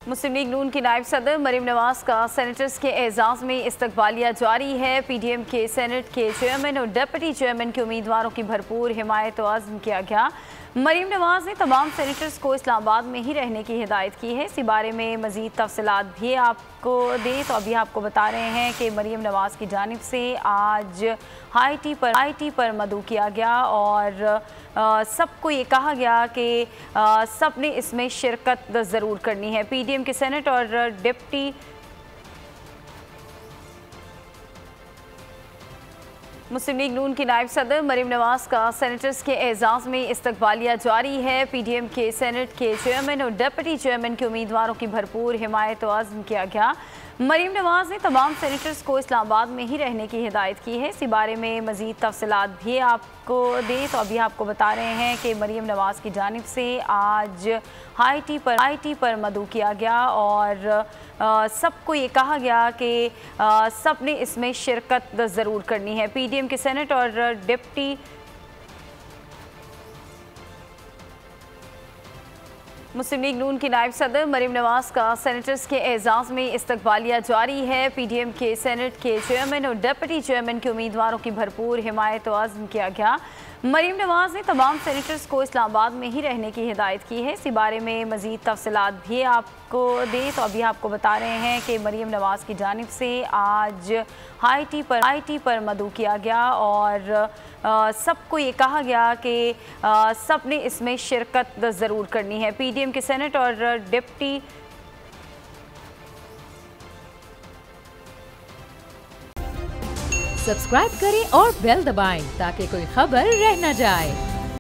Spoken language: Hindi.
मुस्लिम लीग नून की नायब सदर मरीम नवाज का सेनेटर्स के एजाज में इस्तकबालिया जारी है। पीडीएम के सेनेट के चेयरमैन और डिप्टी चेयरमैन के उम्मीदवारों की भरपूर हिमायत और अज़्म किया गया। मरीम नवाज ने तमाम सेनेटर्स को इस्लामाबाद में ही रहने की हिदायत की है। इसी बारे में मज़ीद तफसीलात भी आपको दें तो अभी आपको बता रहे हैं कि मरीम नवाज की जानिब से आज हाई टी पर मदऊ किया गया और सबको ये कहा गया कि सब ने इसमें शिरकत ज़रूर करनी है। पीडीएम के सेनेट और डिप्टी मुस्लिम लीग नून की नायब सदर मरीम नवाज का सेनेटर्स के एजाज में इस्तकबालिया जारी है। पीडीएम के सेनेट के चेयरमैन और डिप्टी चेयरमैन के उम्मीदवारों की भरपूर हिमायत और अज़्म किया गया। मरीम नवाज ने तमाम सेनेटर्स को इस्लामाबाद में ही रहने की हिदायत की है। इसी बारे में मज़ीद तफसीलात भी आपको दें तो अभी आपको बता रहे हैं कि मरीम नवाज की जानिब से आज हाई टी पर मदऊ किया गया और सबको ये कहा गया कि सब ने इसमें शिरकत ज़रूर करनी है। पीडीएम के सेनेट और डिप्टी मुस्लिम लीग नून की नायब सदर मरीम नवाज का सेनेटर्स के एजाज में इस्तकबालिया जारी है। पीडीएम के सेनेट के चेयरमैन और डिप्टी चेयरमैन के उम्मीदवारों की भरपूर हिमायत और अज़्म किया गया। मरीम नवाज ने तमाम सेनेटर्स को इस्लामाबाद में ही रहने की हिदायत की है। इसी बारे में मज़ीद तफसीलात भी आपको दें तो अभी आपको बता रहे हैं कि मरीम नवाज की जानिब से आज हाई टी पर मदऊ किया गया और सबको ये कहा गया कि सब ने इसमें शिरकत ज़रूर करनी है। पीडीएम के सेनेट और डिप्टी सब्सक्राइब करें और बेल दबाएं ताकि कोई खबर रह न जाए।